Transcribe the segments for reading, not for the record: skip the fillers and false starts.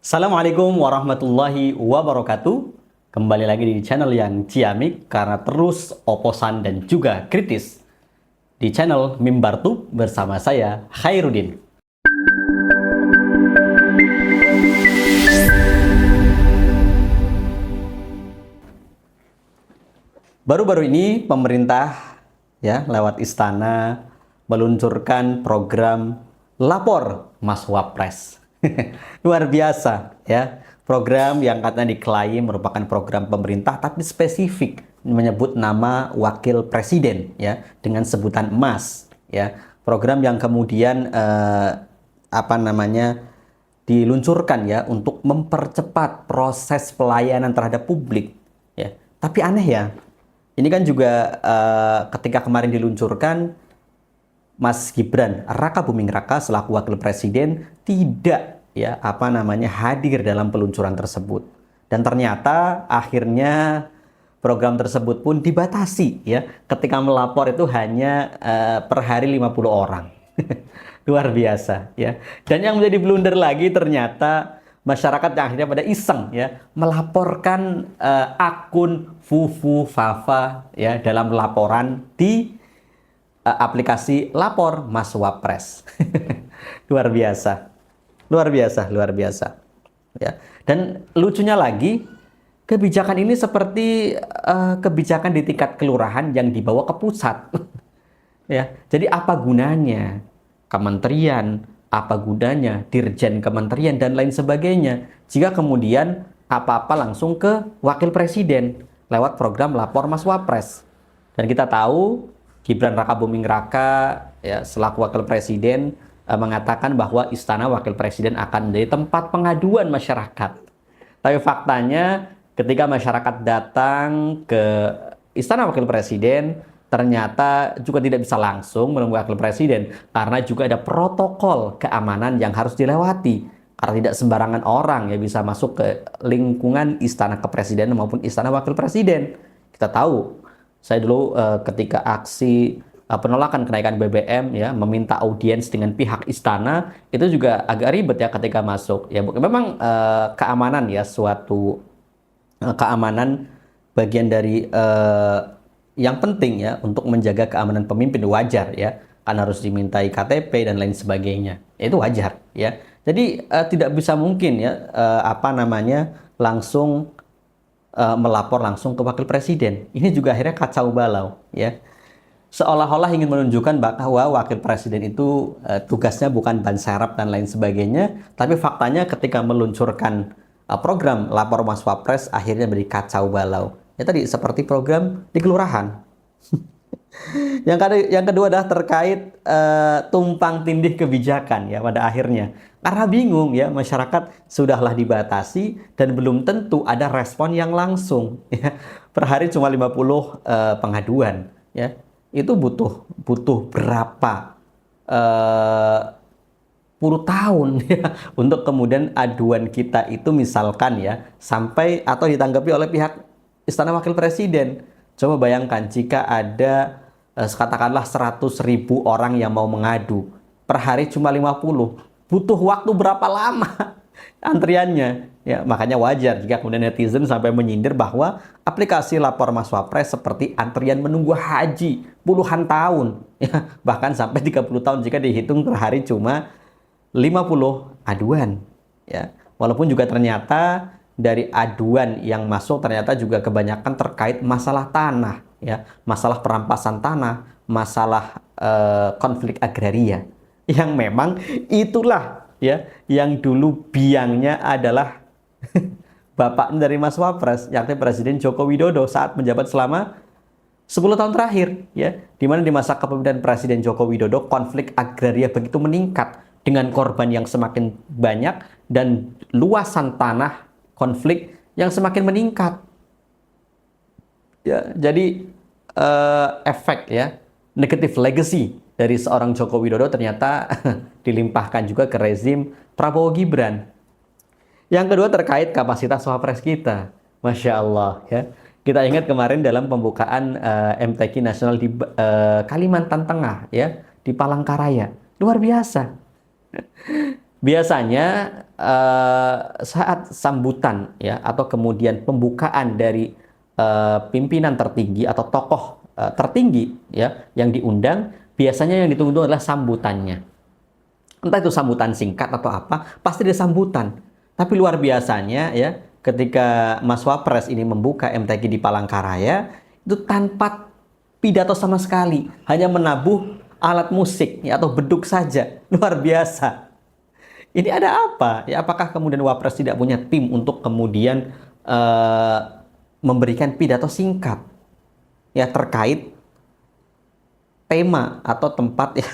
Assalamualaikum warahmatullahi wabarakatuh. Kembali lagi di channel yang ciamik karena terus oposan dan juga kritis. Di channel Mimbartub bersama saya Khairuddin. Baru-baru ini pemerintah ya lewat istana meluncurkan program Lapor Mas Wapres. Luar biasa ya. Program yang katanya diklaim merupakan program pemerintah tapi spesifik menyebut nama wakil presiden ya dengan sebutan emas ya. Program yang kemudian diluncurkan ya untuk mempercepat proses pelayanan terhadap publik ya. Tapi aneh ya. Ini kan juga ketika kemarin diluncurkan Mas Gibran Raka Buming Raka selaku wakil presiden tidak hadir dalam peluncuran tersebut. Dan ternyata akhirnya program tersebut pun dibatasi ya. Ketika melapor itu hanya per hari 50 orang. Luar biasa ya. Dan yang menjadi blunder lagi ternyata masyarakat yang akhirnya pada iseng ya melaporkan akun Fufu Fafa ya dalam laporan di aplikasi Lapor Mas Wapres. Luar biasa. Luar biasa, luar biasa. Ya. Dan lucunya lagi, kebijakan ini seperti kebijakan di tingkat kelurahan yang dibawa ke pusat. Ya. Jadi apa gunanya kementerian, apa gunanya dirjen kementerian dan lain sebagainya jika kemudian apa-apa langsung ke wakil presiden lewat program Lapor Mas Wapres. Dan kita tahu Gibran Raka Buming Raka ya selaku wakil presiden mengatakan bahwa istana wakil presiden akan menjadi tempat pengaduan masyarakat. Tapi faktanya ketika masyarakat datang ke istana wakil presiden ternyata juga tidak bisa langsung menemui wakil presiden karena juga ada protokol keamanan yang harus dilewati. Karena tidak sembarangan orang ya bisa masuk ke lingkungan istana kepresiden maupun istana wakil presiden. Kita tahu, saya dulu ketika aksi penolakan kenaikan BBM ya meminta audiens dengan pihak istana itu juga agak ribet ya ketika masuk ya memang keamanan ya suatu keamanan bagian dari yang penting ya untuk menjaga keamanan pemimpin wajar ya kan harus dimintai KTP dan lain sebagainya itu wajar ya jadi tidak bisa mungkin ya langsung melapor langsung ke wakil presiden ini juga akhirnya kacau balau ya seolah-olah ingin menunjukkan bahwa wakil presiden itu tugasnya bukan ban serap dan lain sebagainya, tapi faktanya ketika meluncurkan program Lapor Mas Wapres akhirnya menjadi kacau balau. Ya tadi seperti program di kelurahan. Yang kedua adalah terkait tumpang tindih kebijakan ya pada akhirnya. Karena bingung ya masyarakat sudahlah dibatasi dan belum tentu ada respon yang langsung. Ya. Per hari cuma 50 pengaduan ya. Itu butuh berapa puluh tahun ya untuk kemudian aduan kita itu misalkan ya sampai atau ditanggapi oleh pihak istana wakil presiden. Coba bayangkan jika ada katakanlah 100.000 orang yang mau mengadu per hari cuma 50 butuh waktu berapa lama antriannya ya makanya wajar jika kemudian netizen sampai menyindir bahwa aplikasi Lapor Mas Wapres seperti antrian menunggu haji puluhan tahun ya bahkan sampai 30 tahun jika dihitung per hari cuma 50 aduan ya walaupun juga ternyata dari aduan yang masuk ternyata juga kebanyakan terkait masalah tanah ya masalah perampasan tanah masalah konflik agraria yang memang itulah ya yang dulu biangnya adalah bapak dari Mas Wapres yakni Presiden Joko Widodo saat menjabat selama 10 tahun terakhir ya di mana di masa kepemimpinan Presiden Joko Widodo konflik agraria begitu meningkat dengan korban yang semakin banyak dan luasan tanah konflik yang semakin meningkat ya jadi efek ya negative legacy dari seorang Joko Widodo ternyata dilimpahkan juga ke rezim Prabowo Gibran. Yang kedua terkait kapasitas Wapres kita. Masya Allah ya. Kita ingat kemarin dalam pembukaan MTQ Nasional di Kalimantan Tengah ya, di Palangkaraya. Luar biasa. Biasanya saat sambutan ya atau kemudian pembukaan dari pimpinan tertinggi atau tokoh tertinggi ya yang diundang, biasanya yang ditunggu adalah sambutannya. Entah itu sambutan singkat atau apa, pasti ada sambutan. Tapi luar biasanya ya, ketika Mas Wapres ini membuka MTQ di Palangkaraya, itu tanpa pidato sama sekali, hanya menabuh alat musik ya, atau beduk saja. Luar biasa. Ini ada apa? Ya, apakah kemudian Wapres tidak punya tim untuk kemudian eh, memberikan pidato singkat ya terkait tema atau tempat ya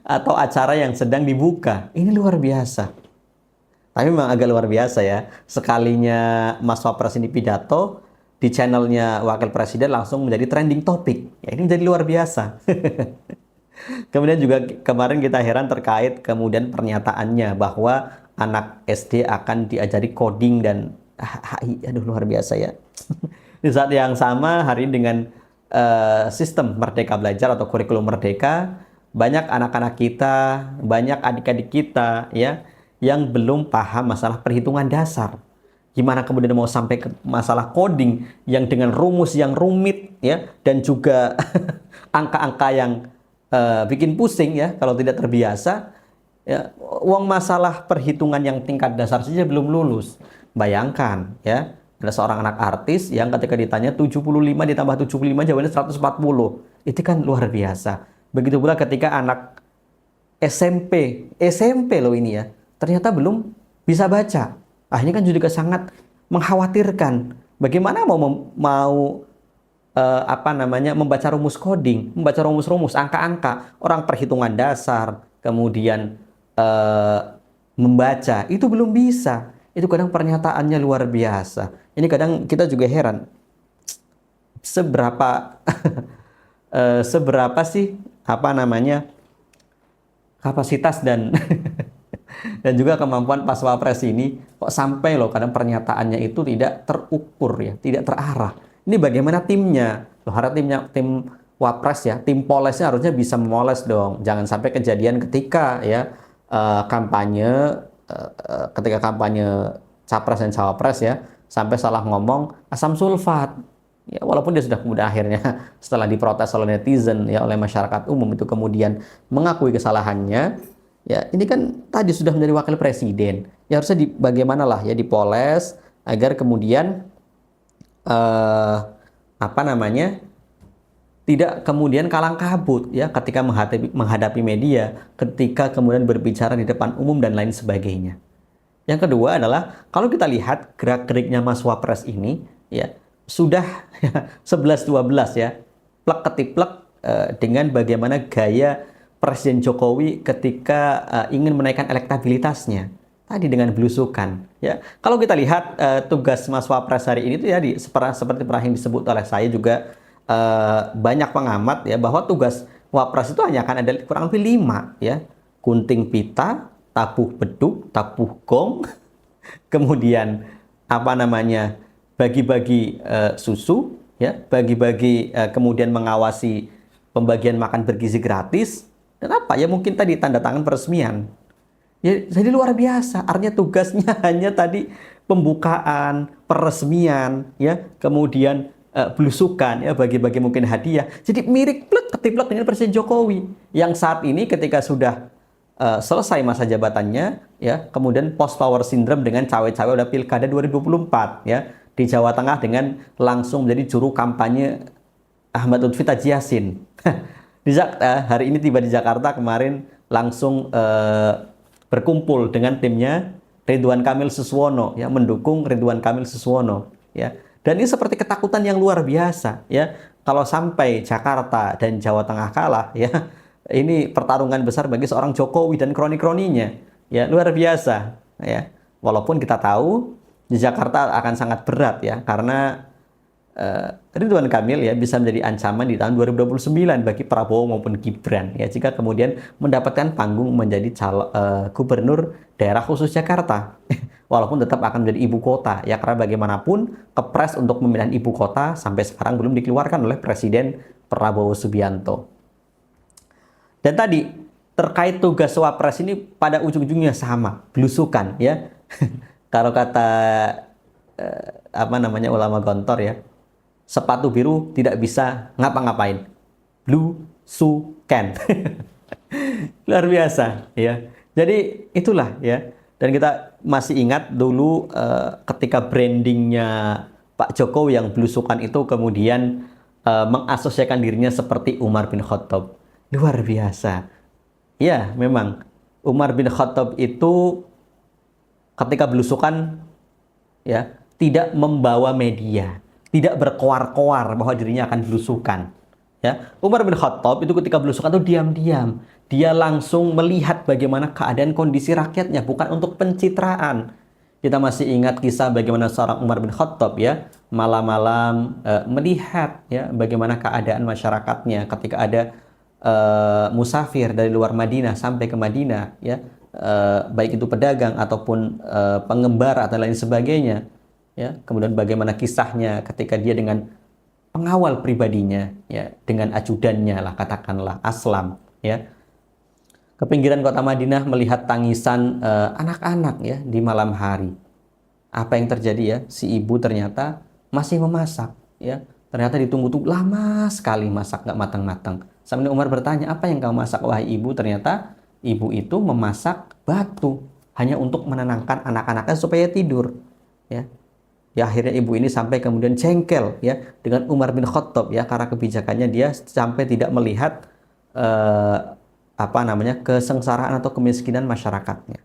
atau acara yang sedang dibuka? Ini luar biasa. Tapi memang agak luar biasa ya. Sekalinya Mas Wapres ini pidato di channelnya Wakil Presiden langsung menjadi trending topik. Ya, ini menjadi luar biasa. Kemudian juga kemarin kita heran terkait kemudian pernyataannya bahwa anak SD akan diajari coding dan HI. Aduh, luar biasa ya. Di saat yang sama hari ini dengan sistem Merdeka Belajar atau kurikulum Merdeka, banyak anak-anak kita, banyak adik-adik kita ya yang belum paham masalah perhitungan dasar. Gimana kemudian mau sampai ke masalah coding yang dengan rumus yang rumit ya dan juga angka-angka yang bikin pusing ya kalau tidak terbiasa ya. Uang masalah perhitungan yang tingkat dasar saja belum lulus. Bayangkan ya, ada seorang anak artis yang ketika ditanya 75 ditambah 75 jawabannya 140. Itu kan luar biasa. Begitu pula ketika anak SMP loh ini ya, ternyata belum bisa baca. Ini kan juga sangat mengkhawatirkan. Bagaimana mau membaca rumus coding, membaca rumus-rumus, angka-angka, orang perhitungan dasar, kemudian membaca, itu belum bisa. Itu kadang pernyataannya luar biasa. Ini kadang kita juga heran, seberapa seberapa sih kapasitas dan dan juga kemampuan Pas Wapres ini kok sampai loh kadang pernyataannya itu tidak terukur ya, tidak terarah. Ini bagaimana timnya? Loh, harap tim Wapres ya, tim polesnya harusnya bisa memoles dong. Jangan sampai kejadian ketika ya ketika kampanye Capres dan Cawapres ya, sampai salah ngomong asam sulfat. Ya, walaupun dia sudah kemudian akhirnya setelah diprotes oleh netizen ya oleh masyarakat umum itu kemudian mengakui kesalahannya. Ya, ini kan tadi sudah menjadi wakil presiden. Ya harusnya bagaimana lah ya dipoles agar kemudian tidak kemudian kalang kabut ya ketika menghadapi media, ketika kemudian berbicara di depan umum dan lain sebagainya. Yang kedua adalah kalau kita lihat gerak-geriknya Mas Wapres ini ya sudah 11-12 ya, plek ketiplek dengan bagaimana gaya Presiden Jokowi ketika ingin menaikkan elektabilitasnya. Tadi dengan belusukan ya. Kalau kita lihat tugas Mas Wapres hari ini tuh ya seperti pernah yang disebut oleh saya juga banyak pengamat ya bahwa tugas Wapres itu hanya akan ada kurang lebih 5 ya. Gunting pita, tabuh beduk, tabuh gong, kemudian bagi-bagi susu ya, bagi-bagi kemudian mengawasi pembagian makan bergizi gratis dan mungkin tadi tanda tangan peresmian. Ya, jadi luar biasa. Artinya tugasnya hanya tadi pembukaan, peresmian, ya, kemudian belusukan, ya, bagi-bagi mungkin hadiah. Jadi mirip ketiplek dengan Presiden Jokowi yang saat ini ketika sudah selesai masa jabatannya, ya, kemudian post power syndrome dengan cawe-cawe udah pilkada 2024, ya, di Jawa Tengah dengan langsung menjadi juru kampanye Ahmad Lutfi Taji Yassin. Hari ini tiba di Jakarta, kemarin langsung berkumpul dengan timnya Ridwan Kamil Suswono ya, mendukung Ridwan Kamil Suswono ya. Dan ini seperti ketakutan yang luar biasa ya. Kalau sampai Jakarta dan Jawa Tengah kalah ya, ini pertarungan besar bagi seorang Jokowi dan kroni-kroninya. Ya, luar biasa ya. Walaupun kita tahu di Jakarta akan sangat berat ya karena Ridwan Kamil ya bisa menjadi ancaman di tahun 2029 bagi Prabowo maupun Gibran ya jika kemudian mendapatkan panggung menjadi gubernur daerah khusus Jakarta. Walaupun tetap akan menjadi ibu kota ya karena bagaimanapun kepres untuk pemindahan ibu kota sampai sekarang belum dikeluarkan oleh Presiden Prabowo Subianto. Dan tadi terkait tugas wapres ini pada ujung-ujungnya sama, belusukan ya. Kalau kata apa namanya ulama gontor ya, sepatu biru tidak bisa ngapa-ngapain. Blusukan. Luar biasa ya. Jadi itulah ya. Dan kita masih ingat dulu ketika brandingnya Pak Jokowi yang belusukan itu kemudian mengasosiasikan dirinya seperti Umar bin Khattab. Luar biasa. Ya, memang Umar bin Khattab itu ketika belusukan ya tidak membawa media, tidak berkoar-koar bahwa dirinya akan belusukan. Ya, Umar bin Khattab itu ketika belusukan itu diam-diam. Dia langsung melihat bagaimana keadaan kondisi rakyatnya, bukan untuk pencitraan. Kita masih ingat kisah bagaimana seorang Umar bin Khattab ya malam-malam melihat ya bagaimana keadaan masyarakatnya ketika ada musafir dari luar Madinah sampai ke Madinah ya, baik itu pedagang ataupun pengembara atau lain sebagainya ya. Kemudian bagaimana kisahnya ketika dia dengan pengawal pribadinya ya, dengan ajudannya lah katakanlah Aslam ya, ke pinggiran kota Madinah melihat tangisan anak-anak ya di malam hari. Apa yang terjadi ya? Si ibu ternyata masih memasak ya. Ternyata ditunggu-tunggu lama sekali masak nggak matang-matang. Sampai Umar bertanya, apa yang kamu masak wahai ibu? Ternyata ibu itu memasak batu hanya untuk menenangkan anak-anaknya supaya tidur ya. Ya akhirnya ibu ini sampai kemudian jengkel ya dengan Umar bin Khattab ya karena kebijakannya dia sampai tidak melihat apa namanya kesengsaraan atau kemiskinan masyarakatnya.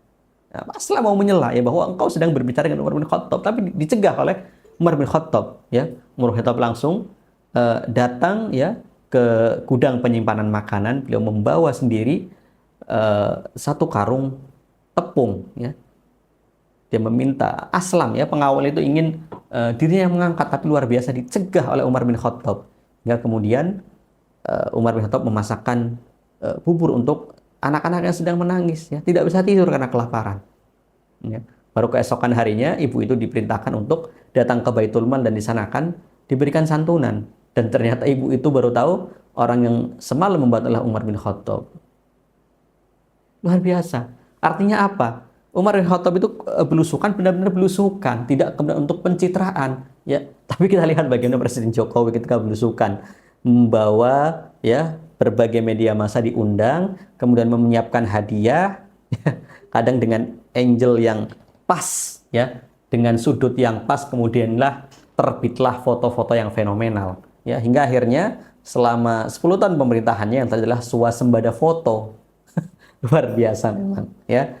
Nah, Aslam mau menyela ya bahwa engkau sedang berbicara dengan Umar bin Khattab, tapi dicegah oleh Umar bin Khattab ya. Umar bin Khattab langsung datang ya ke gudang penyimpanan makanan. Beliau membawa sendiri satu karung tepung ya. Dia meminta Aslam ya pengawal itu ingin dirinya yang mengangkat, tapi luar biasa dicegah oleh Umar bin Khattab. Hingga kemudian Umar bin Khattab memasakkan bubur untuk anak-anak yang sedang menangis ya, tidak bisa tidur karena kelaparan ya. Baru keesokan harinya ibu itu diperintahkan untuk datang ke Baitul Mal dan di sana akan diberikan santunan, dan ternyata ibu itu baru tahu orang yang semalam membantu adalah Umar bin Khattab. Luar biasa. Artinya apa? Umar bin Khattab itu belusukan, benar-benar belusukan, tidak kemudian untuk pencitraan ya. Tapi kita lihat bagaimana Presiden Jokowi ketika belusukan membawa ya berbagai media massa diundang, kemudian menyiapkan hadiah, kadang dengan angle yang pas, ya, dengan sudut yang pas, kemudianlah terbitlah foto-foto yang fenomenal, ya, hingga akhirnya selama 10 tahun pemerintahannya yang terjadi adalah swasembada foto, luar biasa memang, ya,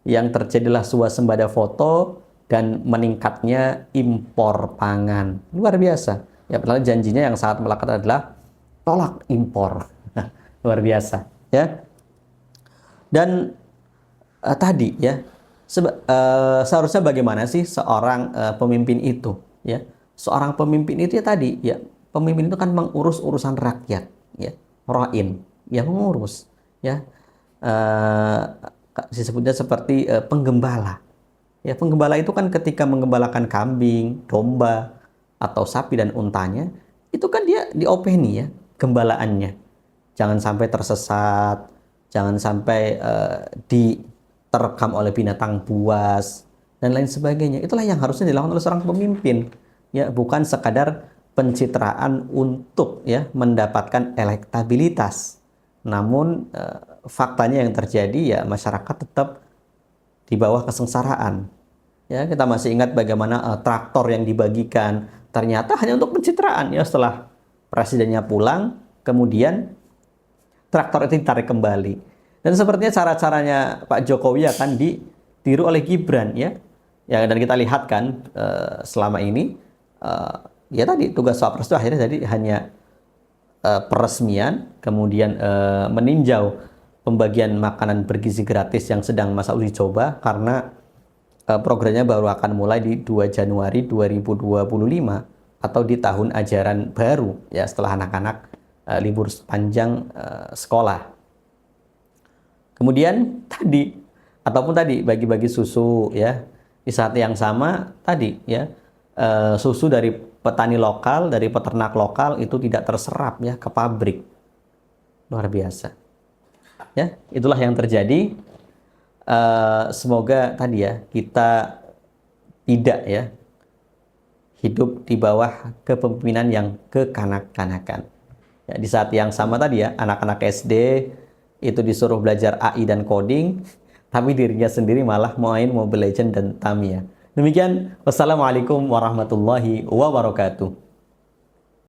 yang terjadilah swasembada foto dan meningkatnya impor pangan, luar biasa, ya, padahal janjinya yang sangat melekat adalah tolak impor. Luar biasa ya. Dan tadi ya seharusnya bagaimana sih seorang pemimpin itu ya. Seorang pemimpin itu ya tadi ya, pemimpin itu kan mengurus urusan rakyat ya, roin ya, mengurus ya, disebutnya seperti penggembala ya. Penggembala itu kan ketika menggembalakan kambing, domba atau sapi dan untanya, itu kan dia diopeni ya gembalaannya. Jangan sampai tersesat, jangan sampai diterkam oleh binatang buas dan lain sebagainya. Itulah yang harusnya dilakukan oleh seorang pemimpin, ya, bukan sekadar pencitraan untuk ya mendapatkan elektabilitas. Namun faktanya yang terjadi ya masyarakat tetap di bawah kesengsaraan. Ya, kita masih ingat bagaimana traktor yang dibagikan ternyata hanya untuk pencitraan ya, setelah presidennya pulang kemudian traktor itu ditarik kembali. Dan sepertinya cara-caranya Pak Jokowi akan ditiru oleh Gibran ya. Ya, dan kita lihat kan selama ini ya tadi tugas Wapres itu akhirnya jadi hanya peresmian, kemudian meninjau pembagian makanan bergizi gratis yang sedang masa uji coba karena programnya baru akan mulai di 2 Januari 2025 atau di tahun ajaran baru ya, setelah anak-anak libur panjang sekolah. Kemudian tadi bagi-bagi susu ya, di saat yang sama tadi ya, susu dari petani lokal, dari peternak lokal itu tidak terserap ya ke pabrik. Luar biasa. Ya, itulah yang terjadi. Semoga tadi ya kita tidak ya hidup di bawah kepemimpinan yang kekanak-kanakan. Ya, di saat yang sama tadi ya, anak-anak SD itu disuruh belajar AI dan coding, tapi dirinya sendiri malah main Mobile Legends dan Tamiya. Demikian, wassalamualaikum warahmatullahi wabarakatuh.